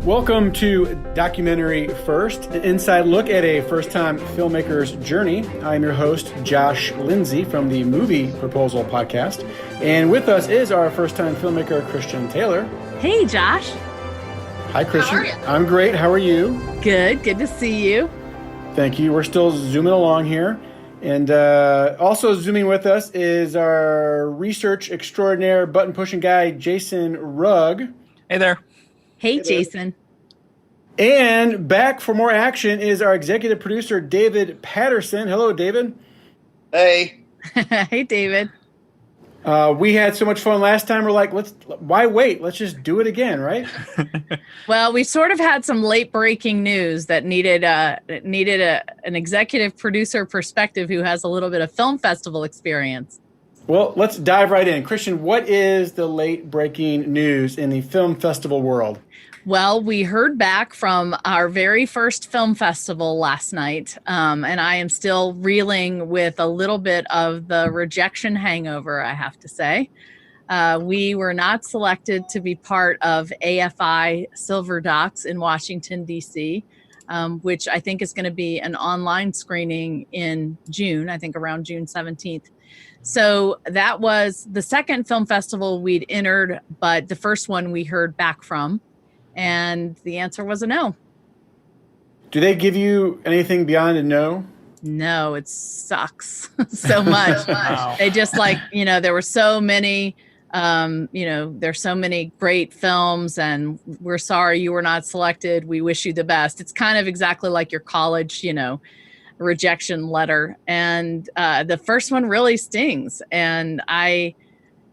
Welcome to Documentary First, an inside look at a first-time filmmaker's journey. I'm your host, Josh Lindsay from the Movie Proposal Podcast. And with us is our first-time filmmaker, Christian Taylor. Hey, Josh. Hi, Christian. How are you? I'm great. How are you? Good to see you. Thank you. We're still zooming along here. And also zooming with us is our research extraordinaire, button-pushing guy, Jason Rugg. Hey there. Hey, Jason. And back for more action is our executive producer, David Paterson. Hello, David. Hey. Hey, David. We had so much fun last time. We're like, why wait? Let's just do it again, right? Well, we sort of had some late breaking news that needed an executive producer perspective who has a little bit of film festival experience. Well, let's dive right in. Christian, what is the late breaking news in the film festival world? Well, we heard back from our very first film festival last night, and I am still reeling with a little bit of the rejection hangover, I have to say. We were not selected to be part of AFI Silver Docs in Washington, D.C., which I think is going to be an online screening in June, I think around June 17th. So that was the second film festival we'd entered, but the first one we heard back from. And the answer was a no. Do they give you anything beyond a no? No, it sucks so much. Wow. They just there were so many, there's so many great films and we're sorry you were not selected. We wish you the best. It's kind of exactly like your college, rejection letter. And the first one really stings. And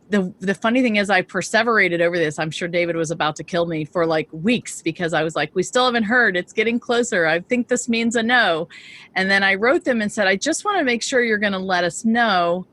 the funny thing is I perseverated over this. I'm sure David was about to kill me for like weeks because I was like, we still haven't heard. It's getting closer. I think this means a no. And then I wrote them and said, I just want to make sure you're going to let us know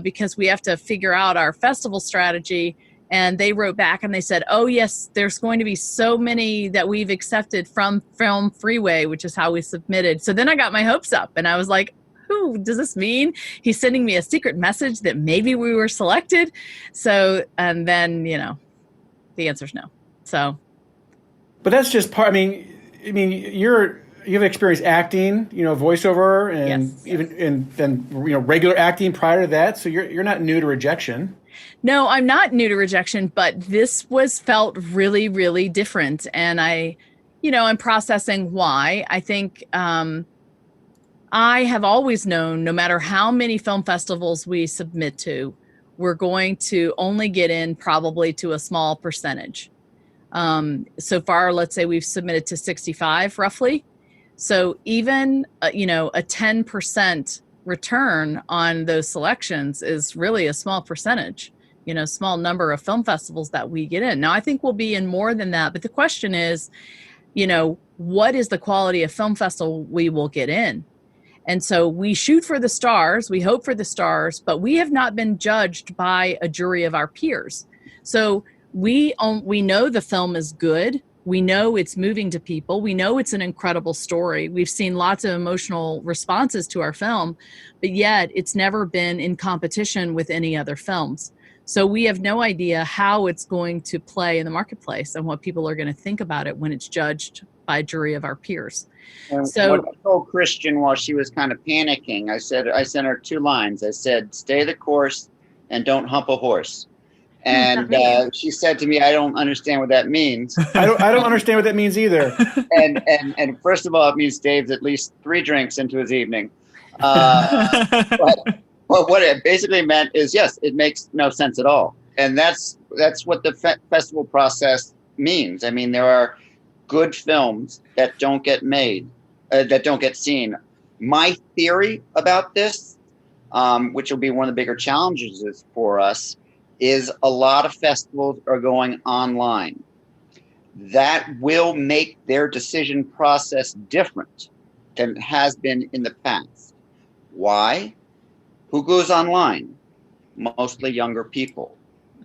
because we have to figure out our festival strategy. And they wrote back and they said, oh, yes, there's going to be so many that we've accepted from Film Freeway, which is how we submitted. So then I got my hopes up and I was like, who does this mean? He's sending me a secret message that maybe we were selected. So, and then, the answer's no. So. But that's just part, you have experience acting, voiceover and regular acting prior to that. So you're not new to rejection. No, I'm not new to rejection, but this felt really, really different. And I'm processing why. I think, I have always known no matter how many film festivals we submit to, we're going to only get in probably to a small percentage. So far, let's say we've submitted to 65 roughly. So even, a 10% return on those selections is really a small percentage, small number of film festivals that we get in. Now, I think we'll be in more than that. But the question is, what is the quality of film festival we will get in? And so we shoot for the stars, we hope for the stars, but we have not been judged by a jury of our peers. So we know the film is good. We know it's moving to people. We know it's an incredible story. We've seen lots of emotional responses to our film, but yet it's never been in competition with any other films. So we have no idea how it's going to play in the marketplace and what people are going to think about it when it's judged by a jury of our peers. And so what I told Christian while she was kind of panicking, I sent her 2 lines. I said, stay the course and don't hump a horse. And she said to me, I don't understand what that means. I don't understand what that means either. And first of all, it means Dave's at least 3 drinks into his evening. But what it basically meant is, yes, it makes no sense at all. And that's what the festival process means. There are good films that don't get made, that don't get seen. My theory about this, which will be one of the bigger challenges for us, is a lot of festivals are going online. That will make their decision process different than it has been in the past. Why? Who goes online? Mostly younger people.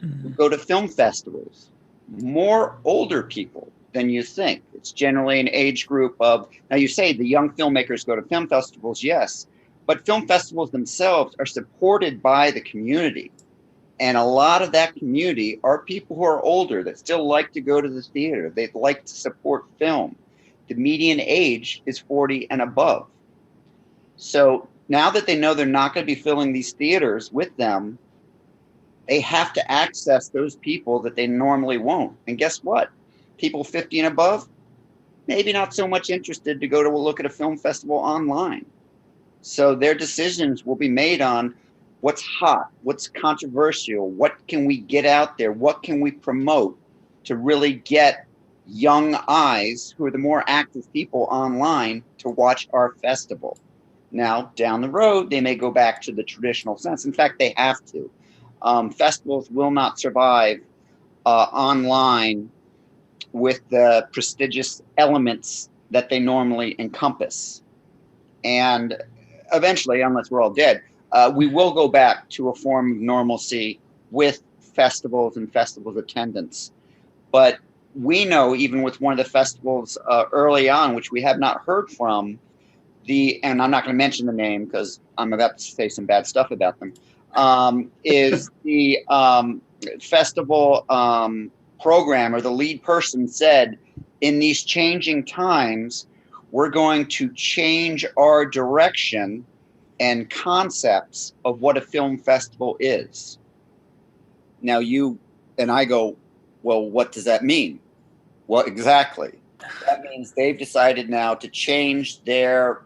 Who go to film festivals? More older people than you think. It's generally an age group of, now you say the young filmmakers go to film festivals, yes, but film festivals themselves are supported by the community. And a lot of that community are people who are older that still like to go to the theater. They like to support film. The median age is 40 and above. So now that they know they're not going to be filling these theaters with them, they have to access those people that they normally won't. And guess what? People 50 and above, maybe not so much interested to go to look at a film festival online. So their decisions will be made on what's hot, what's controversial, what can we get out there, what can we promote to really get young eyes, who are the more active people online, to watch our festival. Now, down the road, they may go back to the traditional sense. In fact, they have to. Festivals will not survive online with the prestigious elements that they normally encompass. And eventually, unless we're all dead, we will go back to a form of normalcy with festivals and festivals attendance. But we know, even with one of the festivals early on, which we have not heard from, and I'm not going to mention the name because I'm about to say some bad stuff about them, is the festival programmer, the lead person, said, in these changing times, we're going to change our direction and concepts of what a film festival is. Now you and I go, well, what does that mean? Well, exactly. That means they've decided now to change their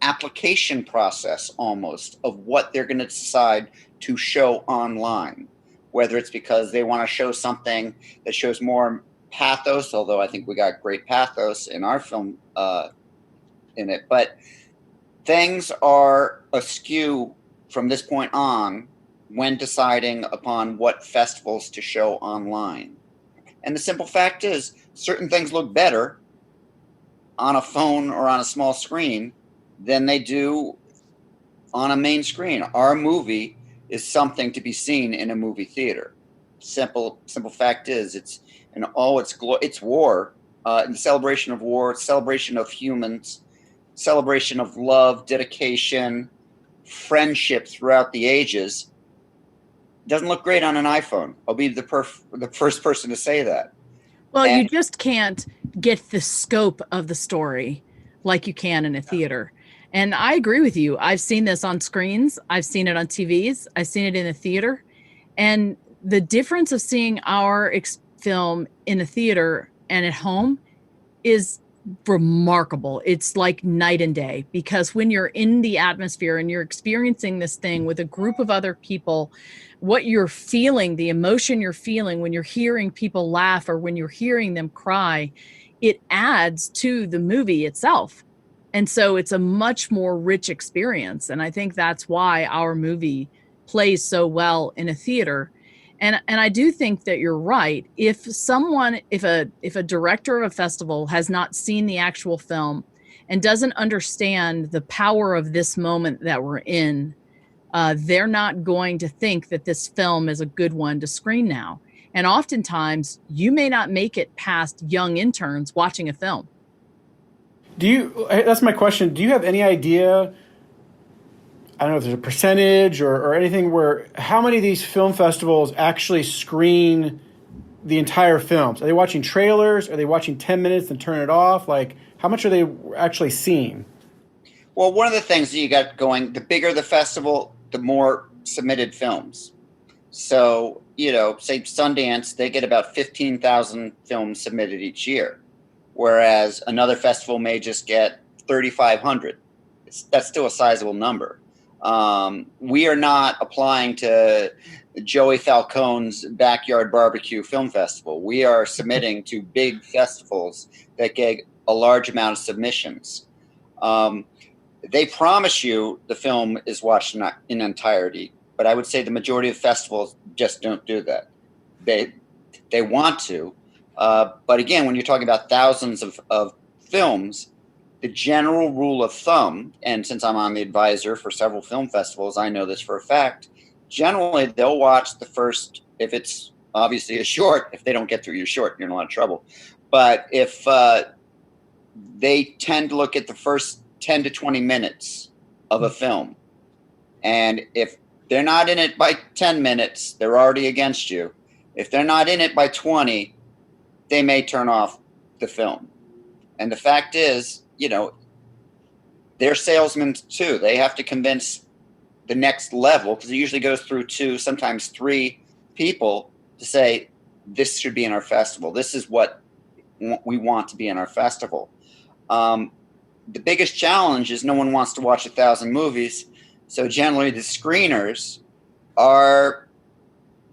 application process almost of what they're going to decide to show online, whether it's because they want to show something that shows more pathos, although I think we got great pathos in our film in it, but things are askew from this point on when deciding upon what festivals to show online. And the simple fact is, certain things look better on a phone or on a small screen than they do on a main screen. Our movie is something to be seen in a movie theater. Simple fact is, it's in all it's war, in celebration of war, celebration of humans, celebration of love, dedication, friendship throughout the ages. It doesn't look great on an iPhone. I'll be the first person to say that. Well, you just can't get the scope of the story like you can in a theater. And I agree with you. I've seen this on screens. I've seen it on TVs. I've seen it in a theater. And the difference of seeing our film in a theater and at home is remarkable. It's like night and day, because when you're in the atmosphere and you're experiencing this thing with a group of other people, what you're feeling, the emotion you're feeling when you're hearing people laugh or when you're hearing them cry, it adds to the movie itself. And so it's a much more rich experience. And I think that's why our movie plays so well in a theater. And I do think that you're right. If a director of a festival has not seen the actual film and doesn't understand the power of this moment that we're in, they're not going to think that this film is a good one to screen now. And oftentimes you may not make it past young interns watching a film. That's my question. Do you have any idea, I don't know if there's a percentage or anything, where how many of these film festivals actually screen the entire films? Are they watching trailers? Are they watching 10 minutes and turn it off? Like, how much are they actually seeing? Well, one of the things that you got going, the bigger the festival, the more submitted films. So, say Sundance, they get about 15,000 films submitted each year, whereas another festival may just get 3,500. That's still a sizable number. We are not applying to Joey Falcone's Backyard Barbecue Film Festival. We are submitting to big festivals that get a large amount of submissions. They promise you the film is watched in entirety, but I would say the majority of festivals just don't do that. They want to, but again, when you're talking about thousands of films, the general rule of thumb, and since I'm on the advisor for several film festivals, I know this for a fact, generally they'll watch the first, if it's obviously a short, if they don't get through your short, you're in a lot of trouble. But if they tend to look at the first 10 to 20 minutes of a film, and if they're not in it by 10 minutes, they're already against you. If they're not in it by 20, they may turn off the film. And the fact is, they're salesmen too. They have to convince the next level, because it usually goes through 2, sometimes 3 people to say, this should be in our festival. This is what we want to be in our festival. The biggest challenge is no one wants to watch 1,000 movies. So generally the screeners are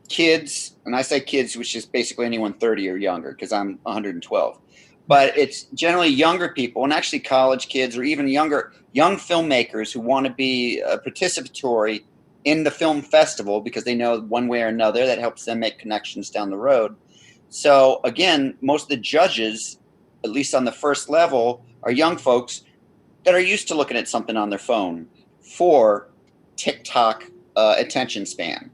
kids, and I say kids, which is basically anyone 30 or younger, because I'm 112. But it's generally younger people, and actually college kids, or even young filmmakers who want to be participatory in the film festival because they know one way or another that helps them make connections down the road. So again, most of the judges, at least on the first level, are young folks that are used to looking at something on their phone for TikTok attention span.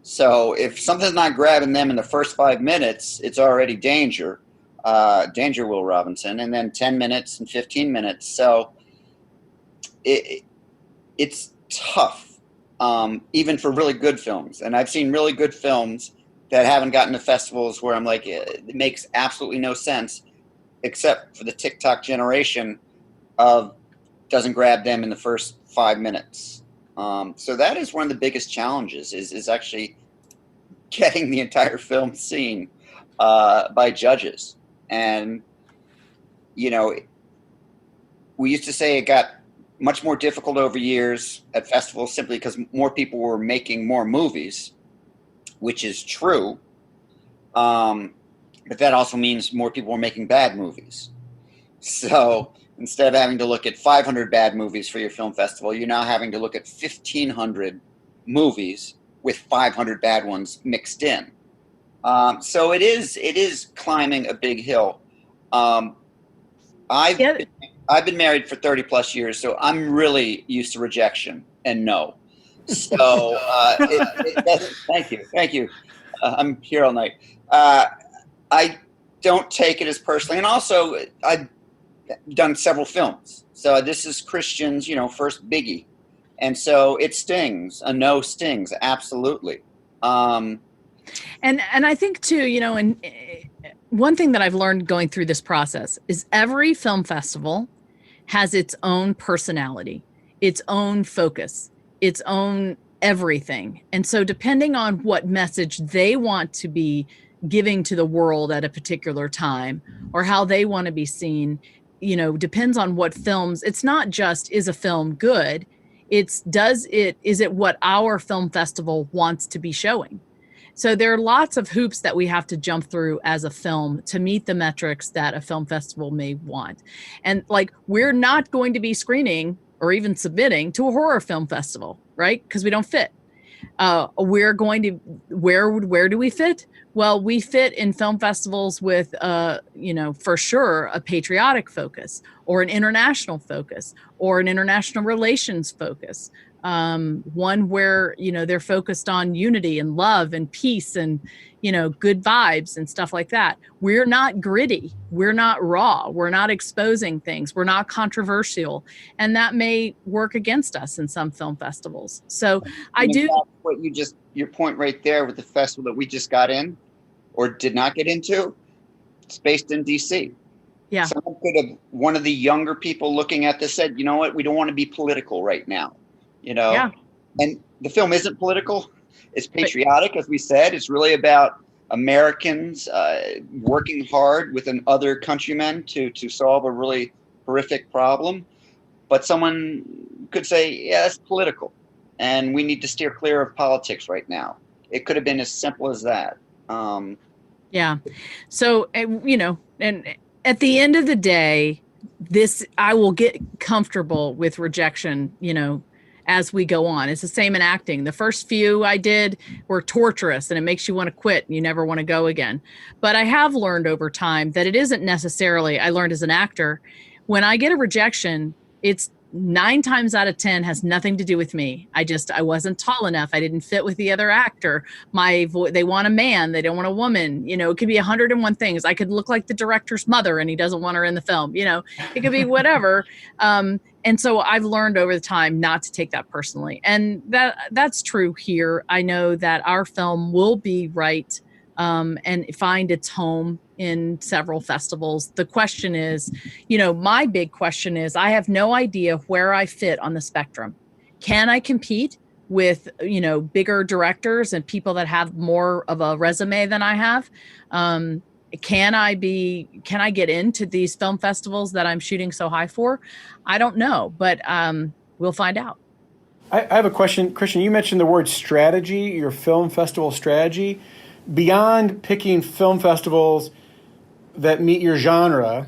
So if something's not grabbing them in the first 5 minutes, it's already danger, Will Robinson, and then 10 minutes and 15 minutes. So it's tough, even for really good films. And I've seen really good films that haven't gotten to festivals where I'm like, it makes absolutely no sense, except for the TikTok generation of doesn't grab them in the first 5 minutes. So that is one of the biggest challenges is actually getting the entire film seen by judges. And, we used to say it got much more difficult over years at festivals simply because more people were making more movies, which is true. But that also means more people were making bad movies. So instead of having to look at 500 bad movies for your film festival, you're now having to look at 1,500 movies with 500 bad ones mixed in. So it is climbing a big hill. I've been married for 30 plus years, so I'm really used to rejection and no. So it doesn't. Thank you. I'm here all night. I don't take it as personally, and also I've done several films. So this is Christian's, first biggie, and so it stings. A no stings, absolutely. And I think too, and one thing that I've learned going through this process is every film festival has its own personality, its own focus, its own everything. And so depending on what message they want to be giving to the world at a particular time or how they want to be seen, depends on what films. It's not just, is a film good? Is it what our film festival wants to be showing? So there are lots of hoops that we have to jump through as a film to meet the metrics that a film festival may want. And we're not going to be screening or even submitting to a horror film festival, right? Because we don't fit. We're going to, where do we fit? Well, we fit in film festivals with, for sure, a patriotic focus or an international focus or an international relations focus. One where, they're focused on unity and love and peace and, good vibes and stuff like that. We're not gritty. We're not raw. We're not exposing things. We're not controversial. And that may work against us in some film festivals. So your point right there with the festival that we just got in or did not get into, it's based in DC. Yeah. One of the younger people looking at this said, you know what, we don't want to be political right now. Yeah. And the film isn't political. It's patriotic, as we said. It's really about Americans working hard with other countrymen to solve a really horrific problem. But someone could say, yeah, that's political, and we need to steer clear of politics right now. It could have been as simple as that. Yeah. So, and at the end of the day, I will get comfortable with rejection, as we go on. It's the same in acting. The first few I did were torturous and it makes you want to quit and you never want to go again. But I have learned over time that it isn't necessarily, I learned as an actor, when I get a rejection, it's 9 times out of 10 has nothing to do with me. I wasn't tall enough. I didn't fit with the other actor. They want a man. They don't want a woman. It could be 101 things. I could look like the director's mother and he doesn't want her in the film. It could be whatever. And so I've learned over the time not to take that personally. And that's true here. I know that our film will be right and find its home in several festivals. The question is, my big question is, I have no idea where I fit on the spectrum. Can I compete with, bigger directors and people that have more of a resume than I have? Can I get into these film festivals that I'm shooting so high for? I don't know, but we'll find out. I have a question. Christian, you mentioned the word strategy, your film festival strategy. Beyond picking film festivals that meet your genre,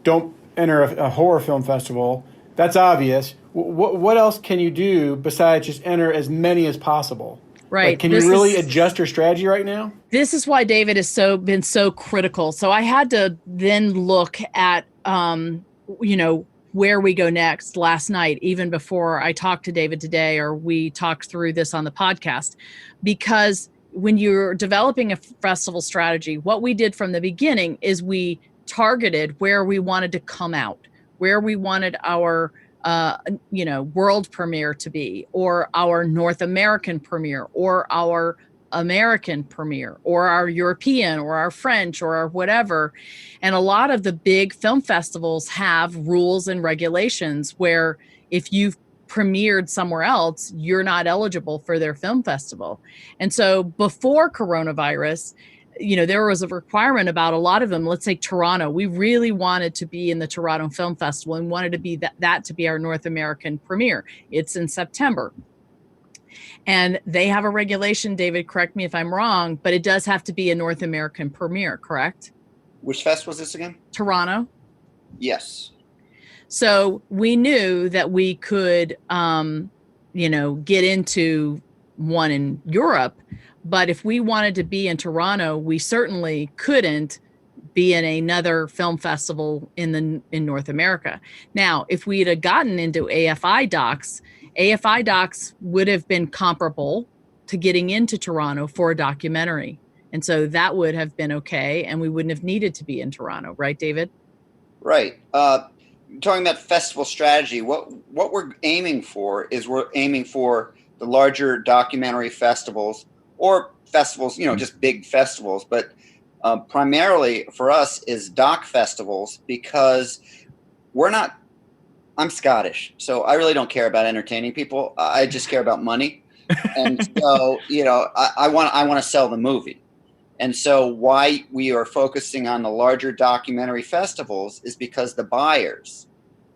don't enter a horror film festival. That's obvious. What else can you do besides just enter as many as possible? Right. Like, can you really adjust your strategy right now? This is why David has been so critical. So I had to then look at, where we go next last night, even before I talked to David today, or we talked through this on the podcast, because when you're developing a festival strategy, what we did from the beginning is we targeted where we wanted to come out, where we wanted our world premiere to be, or our North American premiere, or our American premiere, or our European, or our French, or our whatever. And a lot of the big film festivals have rules and regulations where if you've premiered somewhere else, you're not eligible for their film festival. And so before coronavirus, there was a requirement about a lot of them. Let's say Toronto. We really wanted to be in the Toronto Film Festival and wanted to be that to be our North American premiere. It's in September. And they have a regulation, David, correct me if I'm wrong, but it does have to be a North American premiere, correct? Which fest was this again? Toronto. Yes. So we knew that we could, get into one in Europe. But if we wanted to be in Toronto, we certainly couldn't be in another film festival in North America. Now, if we'd have gotten into AFI docs would have been comparable to getting into Toronto for a documentary. And so that would have been okay, and we wouldn't have needed to be in Toronto, right, David? Right. Talking about festival strategy, what we're aiming for is we're aiming for the larger documentary festivals, or festivals, just big festivals. But primarily for us is doc festivals, because I'm Scottish, so I really don't care about entertaining people. I just care about money. And so, I want to sell the movie. And so why we are focusing on the larger documentary festivals is because the buyers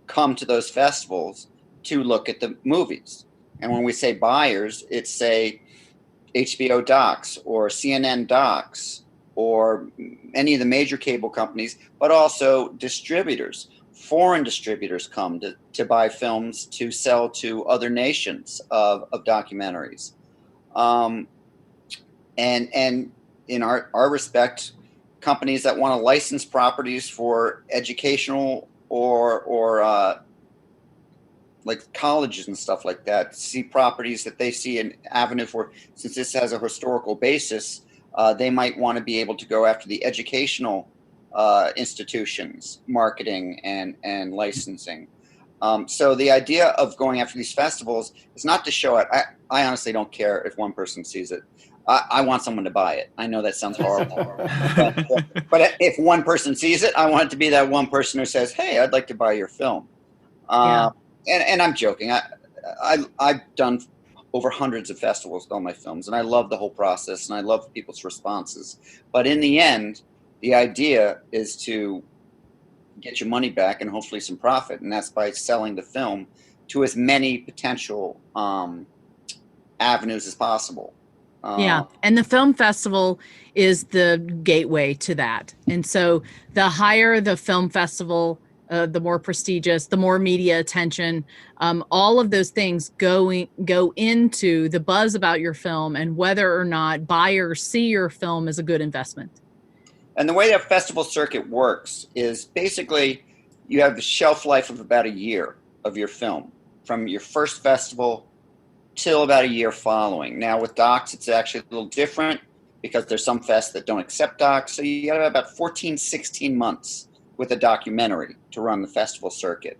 come to those festivals to look at the movies. And when we say buyers, it's say HBO docs or CNN docs or any of the major cable companies, but also distributors. Foreign distributors come to buy films to sell to other nations of documentaries. And in our respect, companies that want to license properties for educational or like colleges and stuff like that, see properties that they see an avenue for. Since this has a historical basis, they might want to be able to go after the educational institutions, marketing and licensing. So the idea of going after these festivals is not to show it. I honestly don't care if one person sees it. I want someone to buy it. I know that sounds horrible, but if one person sees it, I want it to be that one person who says, "Hey, I'd like to buy your film." And I'm joking. I've done over hundreds of festivals with all my films, and I love the whole process, and I love people's responses. But in the end, the idea is to get your money back and hopefully some profit, and that's by selling the film to as many potential avenues as possible. And the film festival is the gateway to that. And so the higher the film festival, the more prestigious, the more media attention, all of those things go into the buzz about your film and whether or not buyers see your film as a good investment. And the way that festival circuit works is basically you have the shelf life of about a year of your film from your first festival till about a year following. Now with docs, it's actually a little different because there's some fests that don't accept docs. So you got about 14, 16 months with a documentary to run the festival circuit.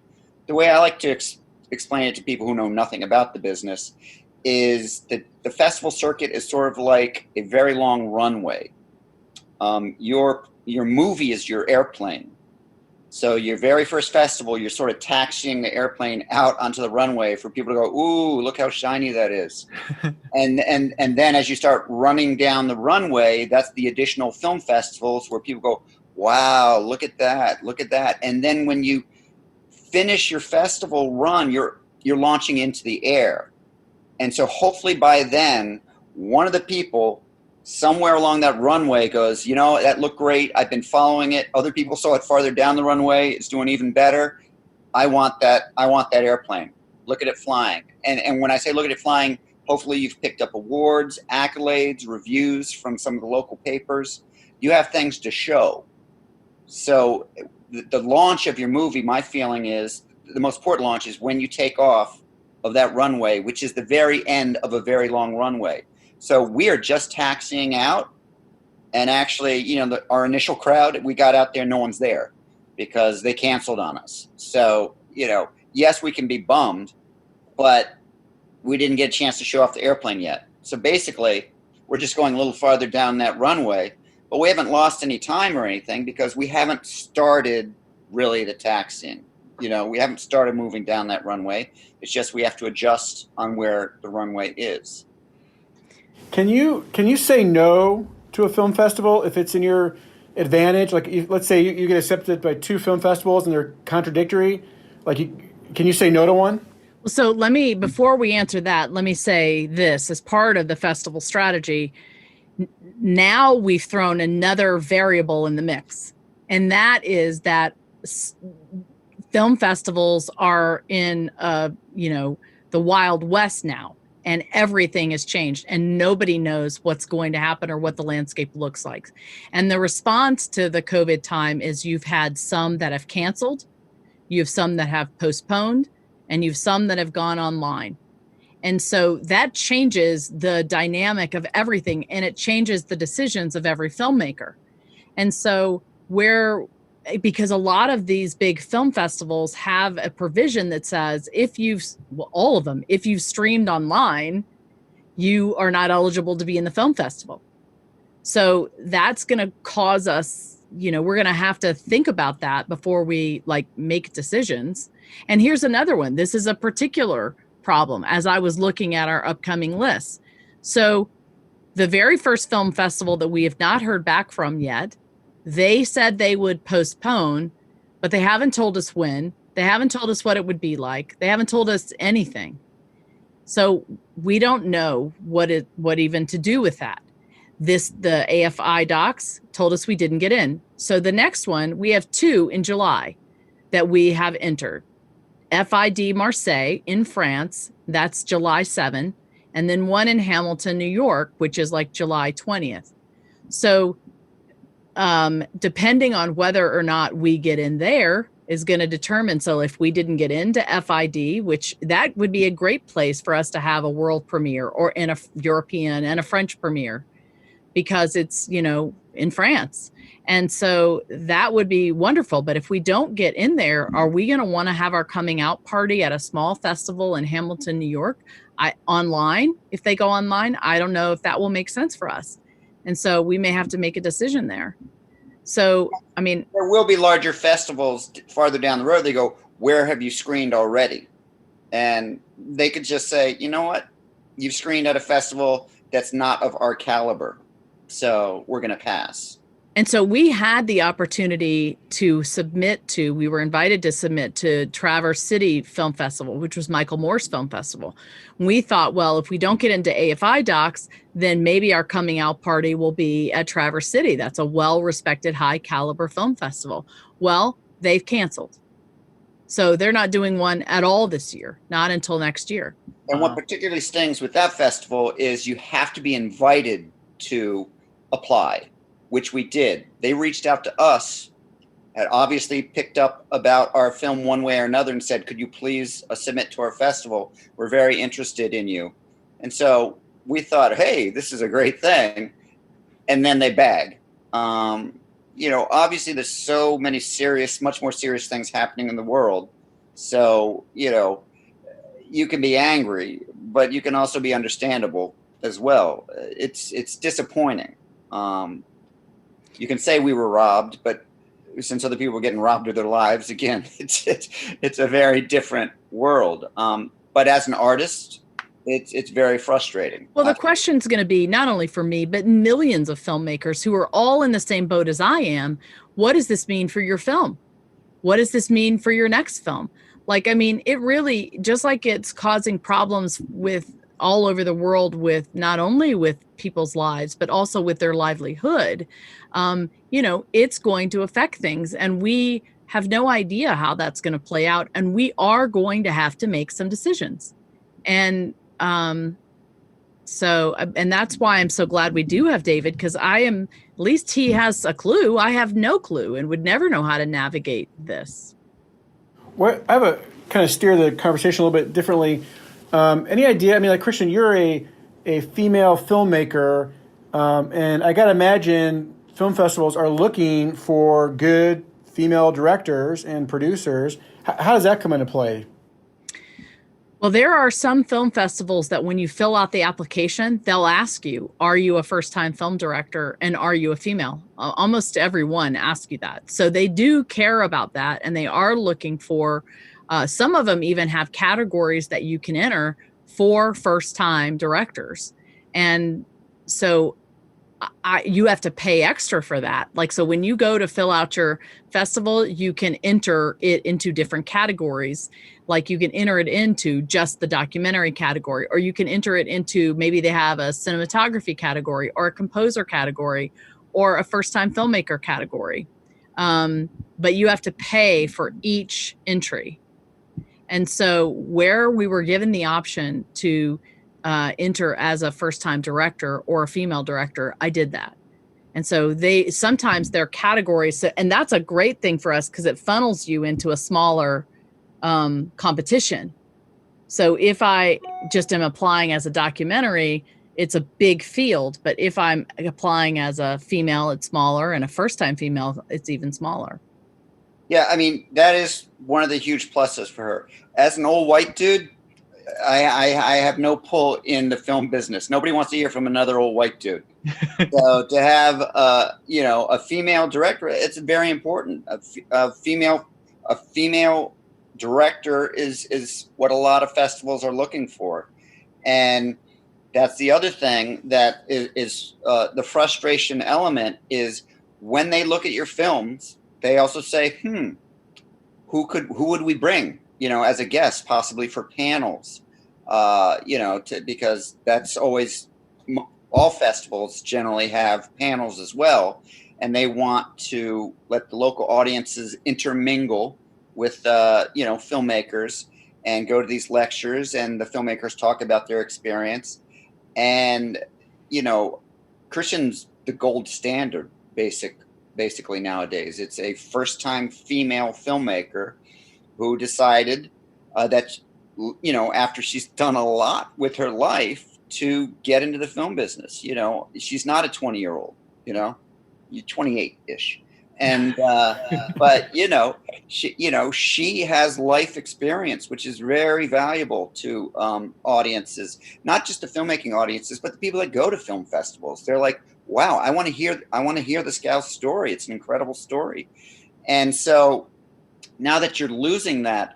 the way I like to explain it to people who know nothing about the business is that the festival circuit is sort of like a very long runway. Your movie is your airplane. So your very first festival, you're sort of taxiing the airplane out onto the runway for people to go, ooh, look how shiny that is. and then as you start running down the runway, that's the additional film festivals where people go, wow, look at that, look at that. And then when you finish your festival run, you're launching into the air. And so hopefully by then, one of the people somewhere along that runway goes, you know, that looked great. I've been following it. Other people saw it farther down the runway. It's doing even better. I want that airplane. Look at it flying. And when I say look at it flying, hopefully you've picked up awards, accolades, reviews from some of the local papers. You have things to show. So the launch of your movie, my feeling is the most important launch is when you take off of that runway, which is the very end of a very long runway. So we are just taxiing out, and actually, you know, our initial crowd, we got out there, no one's there because they canceled on us. So, you know, yes, we can be bummed, but we didn't get a chance to show off the airplane yet. So basically, we're just going a little farther down that runway, but we haven't lost any time or anything because we haven't started really the taxiing. You know, we haven't started moving down that runway. It's just we have to adjust on where the runway is. Can you say no to a film festival if it's in your advantage? Like, let's say you get accepted by 2 film festivals and they're contradictory. Like, can you say no to one? So before we answer that, let me say this as part of the festival strategy. Now we've thrown another variable in the mix, and that is that film festivals are in, the Wild West now. And everything has changed and nobody knows what's going to happen or what the landscape looks like. And the response to the COVID time is you've had some that have canceled, you have some that have postponed, and you've some that have gone online. And so that changes the dynamic of everything, and it changes the decisions of every filmmaker. And so because a lot of these big film festivals have a provision that says if you've streamed online, you are not eligible to be in the film festival. So that's going to cause us, we're going to have to think about that before we make decisions. And here's another one. This is a particular problem as I was looking at our upcoming list. So the very first film festival that we have not heard back from yet, they said they would postpone, but they haven't told us when. They haven't told us what it would be like. They haven't told us anything. So we don't know what even to do with that. The AFI docs told us we didn't get in. So the next one, we have 2 in July that we have entered. FID Marseille in France, that's July 7, and then one in Hamilton, New York, which is July 20th. So depending on whether or not we get in there is going to determine. So if we didn't get into FID, which that would be a great place for us to have a world premiere or in a European and a French premiere because it's, in France. And so that would be wonderful. But if we don't get in there, are we going to want to have our coming out party at a small festival in Hamilton, New York, online? If they go online, I don't know if that will make sense for us. And so we may have to make a decision there. So, there will be larger festivals farther down the road. They go, where have you screened already? And they could just say, you know what? You've screened at a festival that's not of our caliber. So we're going to pass. And so we had the opportunity to we were invited to submit to Traverse City Film Festival, which was Michael Moore's film festival. We thought, well, if we don't get into AFI docs, then maybe our coming out party will be at Traverse City. That's a well-respected, high-caliber film festival. Well, they've canceled. So they're not doing one at all this year, not until next year. And what particularly stings with that festival is you have to be invited to apply, which we did. They reached out to us, had obviously picked up about our film one way or another and said, could you please submit to our festival? We're very interested in you. And so we thought, hey, this is a great thing. And then they bag. Obviously there's so many much more serious things happening in the world. So, you can be angry, but you can also be understandable as well. It's disappointing. You can say we were robbed, but since other people were getting robbed of their lives, again, it's a very different world. But as an artist, it's very frustrating. Well, the question's going to be not only for me, but millions of filmmakers who are all in the same boat as I am. What does this mean for your film? What does this mean for your next film? Like, I mean, it really, just like it's causing problems with all over the world with not only with people's lives, but also with their livelihood, it's going to affect things. And we have no idea how that's going to play out. And we are going to have to make some decisions. And and that's why I'm so glad we do have David, because at least he has a clue. I have no clue and would never know how to navigate this. Well, I have a kind of steer the conversation a little bit differently. Any idea? I mean, like, Christian, you're a female filmmaker, and I got to imagine film festivals are looking for good female directors and producers. How does that come into play? Well, there are some film festivals that when you fill out the application, they'll ask you, are you a first-time film director and are you a female? Almost everyone asks you that. So they do care about that, and they are looking for, some of them even have categories that you can enter for first-time directors. And so you have to pay extra for that. Like, so when you go to fill out your festival, you can enter it into different categories. Like, you can enter it into just the documentary category, or you can enter it into, maybe they have a cinematography category or a composer category or a first-time filmmaker category. But you have to pay for each entry. And so where we were given the option to enter as a first-time director or a female director, I did that. And so sometimes their categories, and that's a great thing for us because it funnels you into a smaller competition. So if I just am applying as a documentary, it's a big field. But if I'm applying as a female, it's smaller, and a first-time female, it's even smaller. Yeah, I mean, that is one of the huge pluses for her. As an old white dude, I have no pull in the film business. Nobody wants to hear from another old white dude. So to have a female director, it's very important. A female director is what a lot of festivals are looking for, and that's the other thing that is the frustration element is when they look at your films, they also say, who would we bring, as a guest, possibly for panels, because that's always, all festivals generally have panels as well. And they want to let the local audiences intermingle with, filmmakers and go to these lectures, and the filmmakers talk about their experience. And, Christian's the gold standard, basically nowadays. It's a first-time female filmmaker who decided that, after she's done a lot with her life, to get into the film business. She's not a 20-year-old, you're 28-ish. And, but, she has life experience, which is very valuable to audiences, not just the filmmaking audiences, but the people that go to film festivals. They're like, wow, I want to hear this gal's story. It's an incredible story. And so now that you're losing that,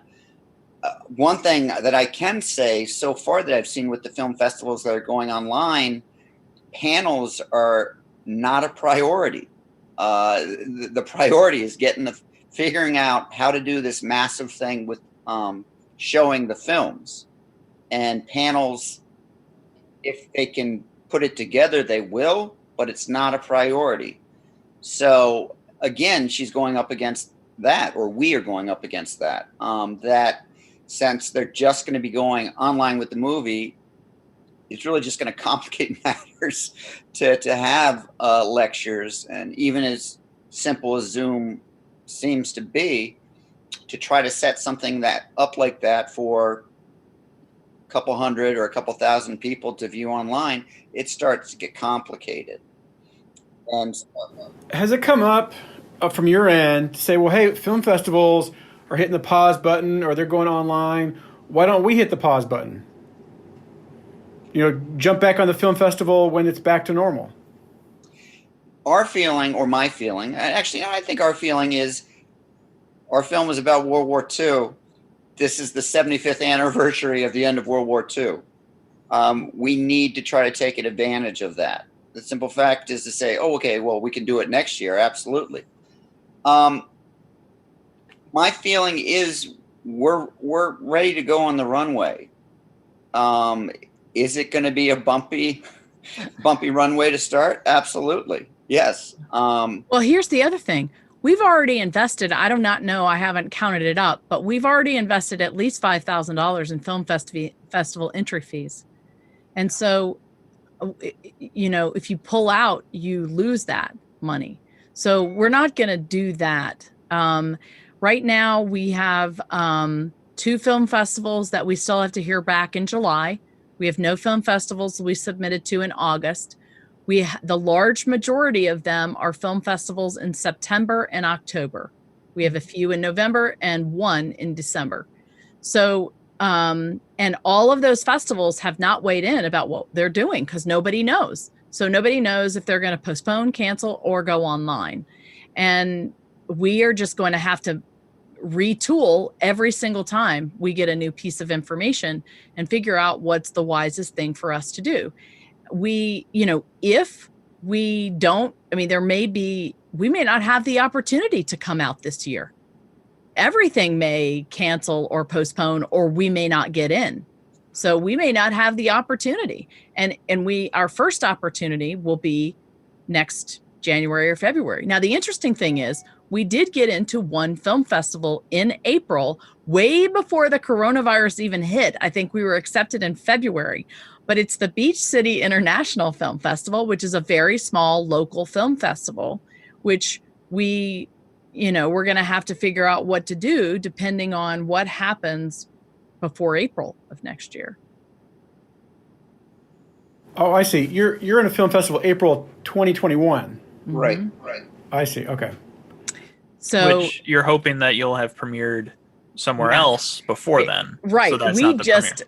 one thing that I can say so far that I've seen with the film festivals that are going online, panels are not a priority. The priority is figuring out how to do this massive thing with showing the films. And panels, if they can put it together, they will, but it's not a priority. So again, she's going up against that, or we are going up against that. That since they're just going to be going online with the movie, it's really just going to complicate matters to have lectures, and even as simple as Zoom seems to be, to try to set something that up like that for a couple hundred or a couple thousand people to view online, it starts to get complicated. And has it come up from your end to say, well, hey, film festivals are hitting the pause button or they're going online, why don't we hit the pause button? Jump back on the film festival when it's back to normal. Our feeling, or my feeling, actually, I think our feeling is our film was about World War II. This is the 75th anniversary of the end of World War II. We need to try to take advantage of that. The simple fact is to say, oh, okay, well, we can do it next year. Absolutely. My feeling is we're ready to go on the runway. Is it going to be a bumpy runway to start? Absolutely. Yes. Well, here's the other thing. We've already invested, I do not know, I haven't counted it up, but we've already invested at least $5,000 in film festival entry fees. And so, if you pull out, you lose that money. So we're not going to do that. Right now, we have 2 film festivals that we still have to hear back in July. We have no film festivals we submitted to in August. The large majority of them are film festivals in September and October. We have a few in November and 1 in December. So, and all of those festivals have not weighed in about what they're doing because nobody knows. So nobody knows if they're going to postpone, cancel, or go online. And we are just going to have to retool every single time we get a new piece of information and figure out what's the wisest thing for us to do. If we don't, we may not have the opportunity to come out this year. Everything may cancel or postpone, or we may not get in. So we may not have the opportunity. And our first opportunity will be next January or February. Now, the interesting thing is we did get into one film festival in April, way before the coronavirus even hit. I think we were accepted in February, but it's the Beach City International Film Festival, which is a very small local film festival, which we're going to have to figure out what to do depending on what happens before April of next year. Oh, I see. You're in a film festival April 2021. Right. I see. Okay. So which you're hoping that you'll have premiered somewhere else before then. Right. So that's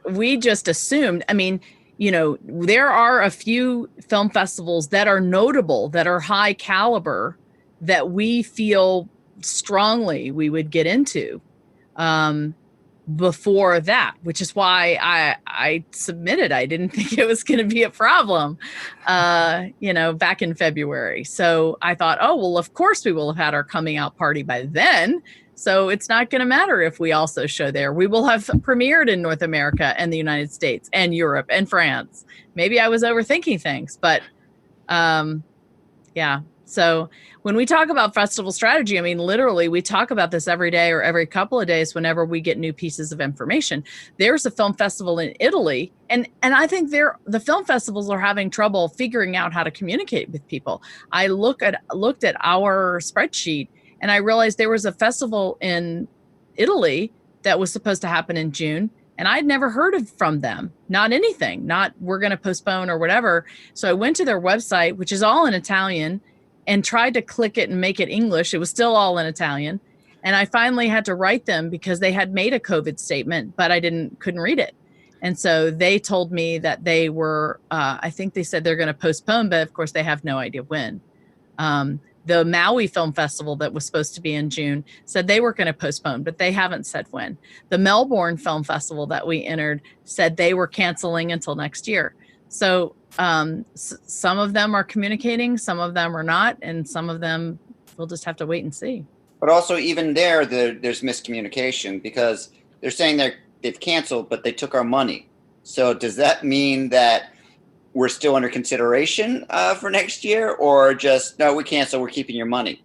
we just assumed, there are a few film festivals that are notable, that are high caliber, that we feel strongly we would get into before that, which is why I submitted. I didn't think it was going to be a problem, back in February. So I thought, oh, well, of course we will have had our coming out party by then. So it's not going to matter if we also show there. We will have premiered in North America and the United States and Europe and France. Maybe I was overthinking things, but yeah. So when we talk about festival strategy, literally we talk about this every day or every couple of days whenever we get new pieces of information. There's a film festival in Italy, and I think the film festivals are having trouble figuring out how to communicate with people. I looked at our spreadsheet and I realized there was a festival in Italy that was supposed to happen in June, and I'd never heard from them. Not anything, not we're going to postpone or whatever. So I went to their website, which is all in Italian, and tried to click it and make it English. It was still all in Italian. And I finally had to write them because they had made a COVID statement, but I couldn't read it. And so they told me that they were, I think they said they're going to postpone, but of course they have no idea when. The Maui Film Festival that was supposed to be in June said they were going to postpone, but they haven't said when. The Melbourne Film Festival that we entered said they were canceling until next year. So some of them are communicating, some of them are not, and some of them we'll just have to wait and see. But also even there's miscommunication because they're saying they've canceled, but they took our money. So does that mean that we're still under consideration for next year, or just, no, we canceled, we're keeping your money?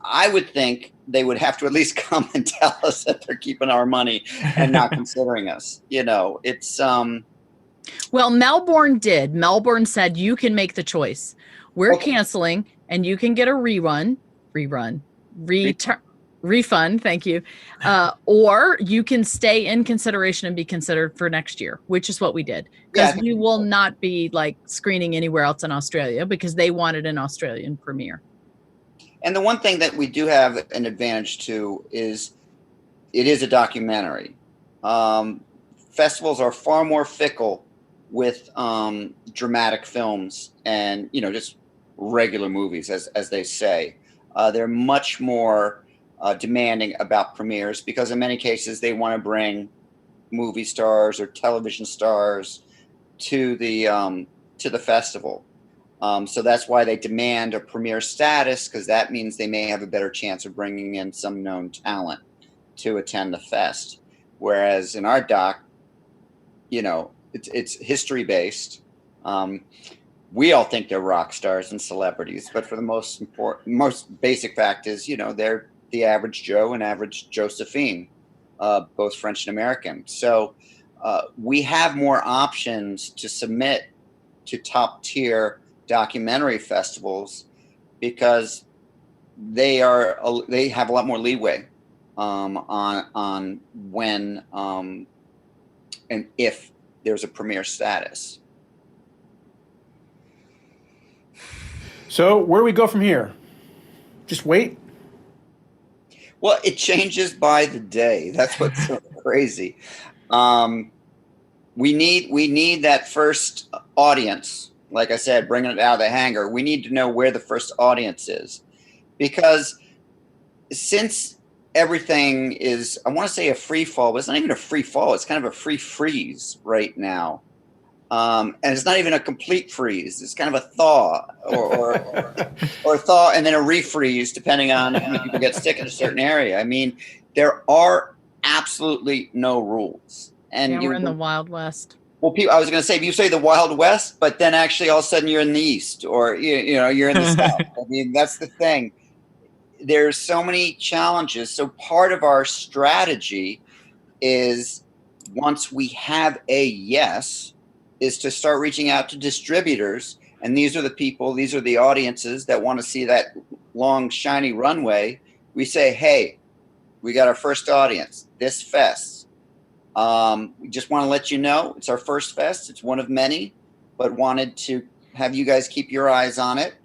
I would think they would have to at least come and tell us that they're keeping our money and not considering us. It's... Well, Melbourne did. Melbourne said you can make the choice. We're canceling and you can get a refund. Thank you. Or you can stay in consideration and be considered for next year, which is what we did. Because we will not be screening anywhere else in Australia because they wanted an Australian premiere. And the one thing that we do have an advantage to is it is a documentary. Festivals are far more fickle with dramatic films and, just regular movies, as they say. They're much more demanding about premieres because in many cases they want to bring movie stars or television stars to the festival. So that's why they demand a premiere status, because that means they may have a better chance of bringing in some known talent to attend the fest. Whereas in our doc, it's history based. We all think they're rock stars and celebrities, but for the most basic fact is, they're the average Joe and average Josephine, both French and American. So we have more options to submit to top tier documentary festivals because they have a lot more leeway on when and if there's a premiere status. So where do we go from here? Just wait? Well, it changes by the day. That's what's so crazy. We need that first audience. Like I said, bringing it out of the hangar. We need to know where the first audience is, because since everything is, I want to say a free fall, but it's not even a free fall. It's kind of a free freeze right now. And it's not even a complete freeze. It's kind of a thaw or thaw and then a refreeze, depending on how many people get sick in a certain area. I mean, there are absolutely no rules. And we're in the Wild West. Well, I was going to say, you say the Wild West, but then actually all of a sudden you're in the East, or you're in the South. I mean, that's the thing. There's so many challenges. So part of our strategy is, once we have a yes, is to start reaching out to distributors. And these are the audiences that want to see that long, shiny runway. We say, hey, we got our first audience, this fest. We just want to let you know it's our first fest. It's one of many, but wanted to have you guys keep your eyes on it,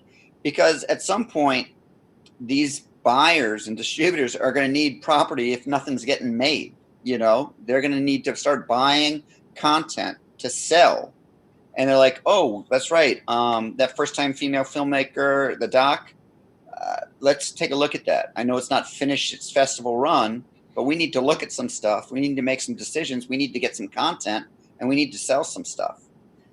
because at some point these buyers and distributors are going to need property if nothing's getting made. They're going to need to start buying content to sell. And they're like, oh, that's right. That first time female filmmaker, the doc, let's take a look at that. I know it's not finished its festival run, but we need to look at some stuff. We need to make some decisions. We need to get some content, and we need to sell some stuff.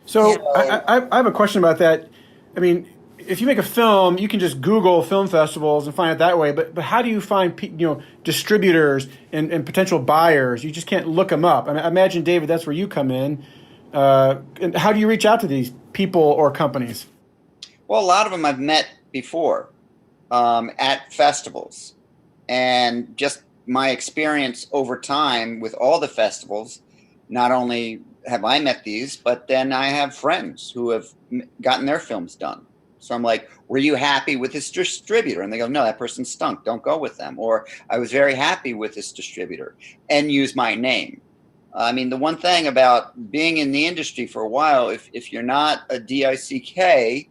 So I have a question about that. I mean, if you make a film, you can just Google film festivals and find it that way. But how do you find distributors and potential buyers? You just can't look them up. I imagine, David, that's where you come in. And how do you reach out to these people or companies? Well, a lot of them I've met before at festivals, and just my experience over time with all the festivals. Not only have I met these, but then I have friends who have gotten their films done. So I'm like, were you happy with this distributor? And they go, no, that person stunk. Don't go with them. Or I was very happy with this distributor, and use my name. I mean, the one thing about being in the industry for a while, if you're not a DICK,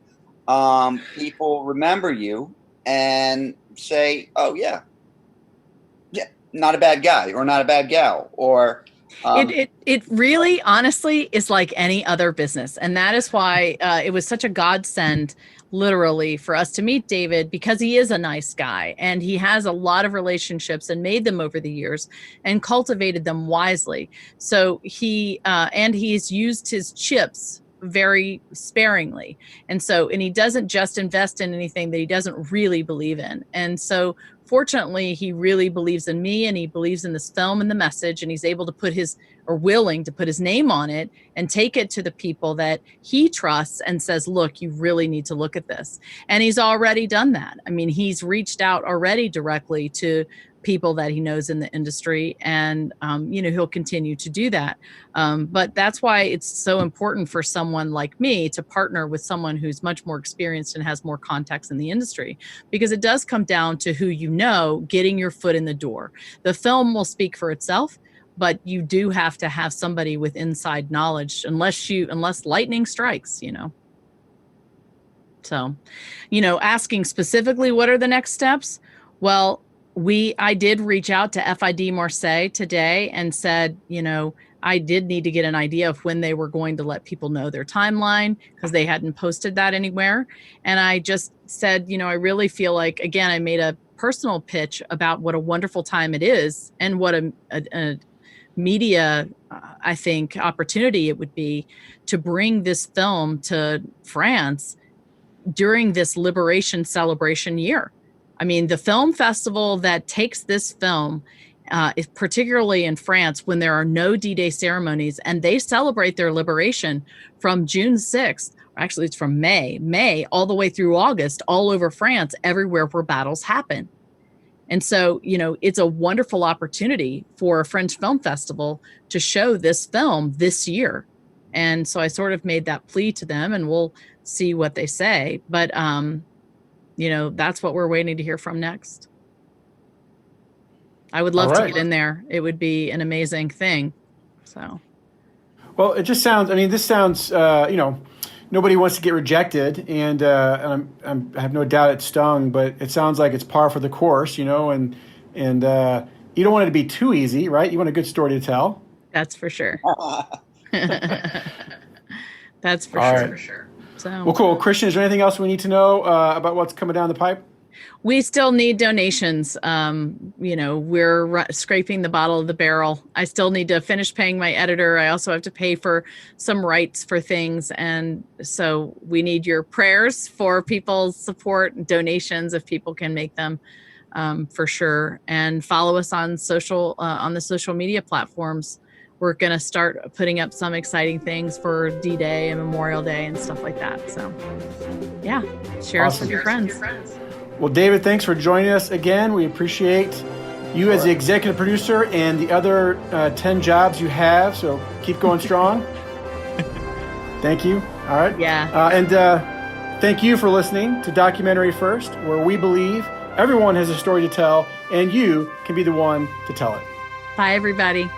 people remember you and say, oh, yeah, not a bad guy or not a bad gal. Or it really, honestly, is like any other business. And that is why it was such a godsend, literally, for us to meet David, because he is a nice guy and he has a lot of relationships and made them over the years and cultivated them wisely. So he's used his chips very sparingly. And he doesn't just invest in anything that he doesn't really believe in. And so fortunately, he really believes in me, and he believes in this film and the message, and he's able to willing to put his name on it and take it to the people that he trusts and says, look, you really need to look at this. And he's already done that. I mean, he's reached out already directly to people that he knows in the industry, and he'll continue to do that. But that's why it's so important for someone like me to partner with someone who's much more experienced and has more contacts in the industry, because it does come down to who getting your foot in the door. The film will speak for itself, but you do have to have somebody with inside knowledge, unless lightning strikes. So, asking specifically what are the next steps? Well, I did reach out to FID Marseille today and said, I did need to get an idea of when they were going to let people know their timeline, because they hadn't posted that anywhere. And I just said, I really feel like, again, I made a personal pitch about what a wonderful time it is and what a media, I think, opportunity it would be to bring this film to France during this liberation celebration year. I mean, the film festival that takes this film, particularly in France, when there are no D-Day ceremonies, and they celebrate their liberation from June 6th, actually it's from May, all the way through August, all over France, everywhere where battles happen. And so, it's a wonderful opportunity for a French film festival to show this film this year. And so I sort of made that plea to them, and we'll see what they say. But, that's what we're waiting to hear from next. I would love to get in there. It would be an amazing thing. So, well, it just sounds, this sounds, nobody wants to get rejected, and I have no doubt it stung, but it sounds like it's par for the course, and you don't want it to be too easy, right? You want a good story to tell. That's for sure. That's for sure. So, well, cool. Christian, is there anything else we need to know about what's coming down the pipe? We still need donations. We're scraping the bottom of the barrel. I still need to finish paying my editor. I also have to pay for some rights for things. And so we need your prayers for people's support and donations, if people can make them, for sure. And follow us on on the social media platforms. We're going to start putting up some exciting things for D-Day and Memorial Day and stuff like that. So, yeah, share us with your friends. Well, David, thanks for joining us again. We appreciate you as the executive producer and the other 10 jobs you have. So keep going strong. Thank you. All right. Yeah. And thank you for listening to Documentary First, where we believe everyone has a story to tell, and you can be the one to tell it. Bye, everybody.